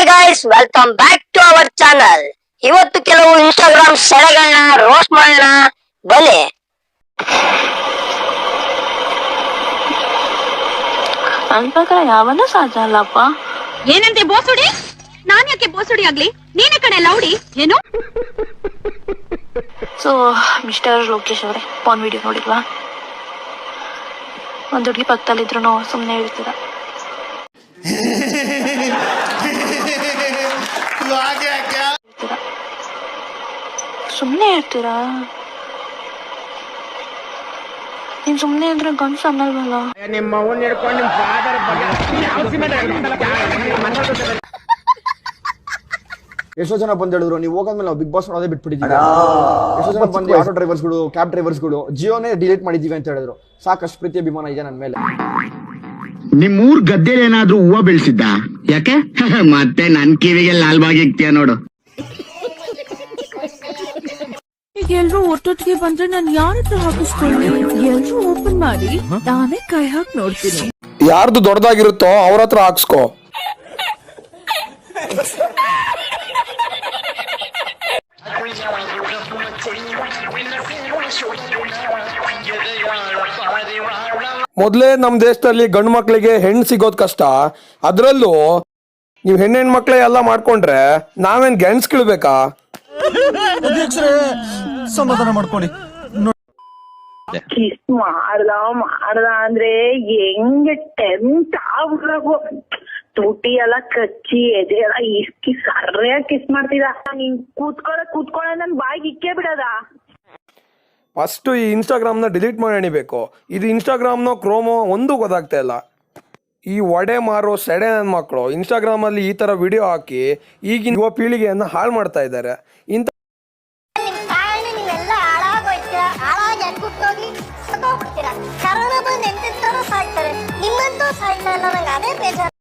Guys, welcome back to our channel. ಇವತ್ತು ಕೆಲವು Instagram ಸೆಳೆಗಳನ್ನ roast ಮಾಡೋಣ ಬನ್ನಿ. ನನ್ ಪ್ರಕಾರ ಯಾವನ್ನೂ ಸಾಧ್ಯ ಅಲ್ಲಪ್ಪ. ಏನಂತೆ ಬೋಸುಡಿ? ನಾನ್ ಯಾಕೆ ಬೋಸುಡಿ ಆಗ್ಲಿ? ನೀನೇ ಕಡೆ ಲೌಡಿ ಏನು? ಸೊ ಮಿಸ್ಟರ್ ಲೋಕೇಶ್ ಅವರೇ, ಫೋನ್ ವಿಡಿಯೋ ನೋಡಿಲ್ವಾ? ಒಂದ್ ಹುಡುಗಿ ಪಕ್ಕದಲ್ಲಿದ್ರು ಸುಮ್ಮನೆ ಇರ್ತೀರ. ಸುಮ್ಮನೆ ಇರ್ತೀರಾ? ನೀನ್ ಸುಮ್ಮನೆ ಇದ್ರೆ ಗಂಡ್ಸು ಅನ್ನಲ್ವಲ್ಲ. ಎಷ್ಟೋ ಜನ ಬಂದ್ ಹೇಳಿದ್ರು ನೀವು ಹೋಗೋದ್ಮೇಲೆ ನಾವು ಬಿಗ್ ಬಾಸ್ ನೋಡೋದೇ ಬಿಟ್ಬಿಟ್ಟಿದ್ದೀವಿ. ಎಷ್ಟೋ ಜನ ಬಂದು ಆಟೋ ಡ್ರೈವರ್ಸ್ಗಳು, ಕ್ಯಾಬ್ ಡ್ರೈವರ್ಸ್ಗಳು ಜಿಯೋನೇ ಡಿಲೀಟ್ ಮಾಡಿದೀವಿ ಅಂತ ಹೇಳಿದ್ರು. ಸಾಕಷ್ಟು ಪ್ರೀತಿ ಅಭಿಮಾನ ಇದೆ ನನ್ನ ಮೇಲೆ. ನಿಮ್ಮೂರ್ ಗದ್ದೆಲಿ ಏನಾದ್ರೂ ಹೂವ ಬೆಳೆಸಿದ್ದ? ಯಾಕೆ ಮತ್ತೆ ನನ್ ಕಿವಿಗೆ ಲಾಲ್ ಬಾಗ್ ಇಕ್ತೀಯ ನೋಡು. ಈಗ ಎಲ್ರು ಒಟ್ಟೊಟ್ಟಿಗೆ ಬಂದ್ರೆ ನಾನು ಯಾರ ಹತ್ರ ಹಾಕಿಸ್ಕೊಳ್ಳಿ? ಎಲ್ರು ಓಪನ್ ಮಾಡಿ ನಾನೇ ಕೈ ಹಾಕಿ ನೋಡ್ತೀನಿ. ಯಾರ್ದು ದೊಡ್ಡದಾಗಿರುತ್ತೋ ಅವ್ರ ಹತ್ರ ಹಾಕ್ಸ್ಕೋ. ಮೊದ್ಲೇ ನಮ್ ದೇಶದಲ್ಲಿ ಗಂಡು ಮಕ್ಳಿಗೆ ಹೆಣ್ಣು ಸಿಗೋದ್ ಕಷ್ಟ. ಅದ್ರಲ್ಲೂ ನೀವ್ ಹೆಣ್ಮಕ್ಳೇ ಎಲ್ಲ ಮಾಡ್ಕೊಂಡ್ರೆ ನಾವೇನ್ ಗೆಣಸ್ಕಿಳ್ಬೇಕಾ? ಸಮಾಧಾನ ಮಾಡ್ಕೊಳ್ಳಿ. ಕಿಸ್ ಮಾಡ್ದ ಅಂದ್ರೆ ಹೆಂಗೆ ಟೆಂಟ್ ಆಗ್ಬಿಡೋದು. ತುಟಿ ಎಲ್ಲ ಕಚ್ಚಿ ಎದೆ ಎಲ್ಲ ಇಸ್ಕಿ ಸರಿಯಾಗಿ ಕಿಸ್ ಮಾಡ್ತಿದ. ನೀನ್ ಕೂತ್ಕೊಳ್ಳ ನನ್ ಬಾಯಿಗೆ ಇಕ್ಕೇ ಬಿಡದ. ಫಸ್ಟ್ ಈ ಇನ್ಸ್ಟಾಗ್ರಾಮ್ನ ಡಿಲೀಟ್ ಮಾಡಿ ಎಣಿಬೇಕು. ಇದು ಇನ್ಸ್ಟಾಗ್ರಾಮ್ನೋ ಕ್ರೋಮೋ ಒಂದು ಗೊತ್ತಾಗ್ತಾ ಇಲ್ಲ. ಈ ಒಡೆ ಮಾರೋ ಸೆಡೆ ನನ್ನ ಮಕ್ಕಳು ಇನ್ಸ್ಟಾಗ್ರಾಮಲ್ಲಿ ಈ ಥರ ವಿಡಿಯೋ ಹಾಕಿ ಈಗಿನ ಯುವ ಪೀಳಿಗೆಯನ್ನು ಹಾಳು ಮಾಡ್ತಾ ಇದ್ದಾರೆ. ಇಂಥ ಕರೋನಾ ಬಂದು ಎಂತೆಂತರೂ ಸಾಯ್ತಾರೆ, ನಿಮ್ಮಂತೂ ಸಾಯ್ತಾ ಇಲ್ಲ. ನಂಗೆ ಅದೇ ಬೇಜಾರು.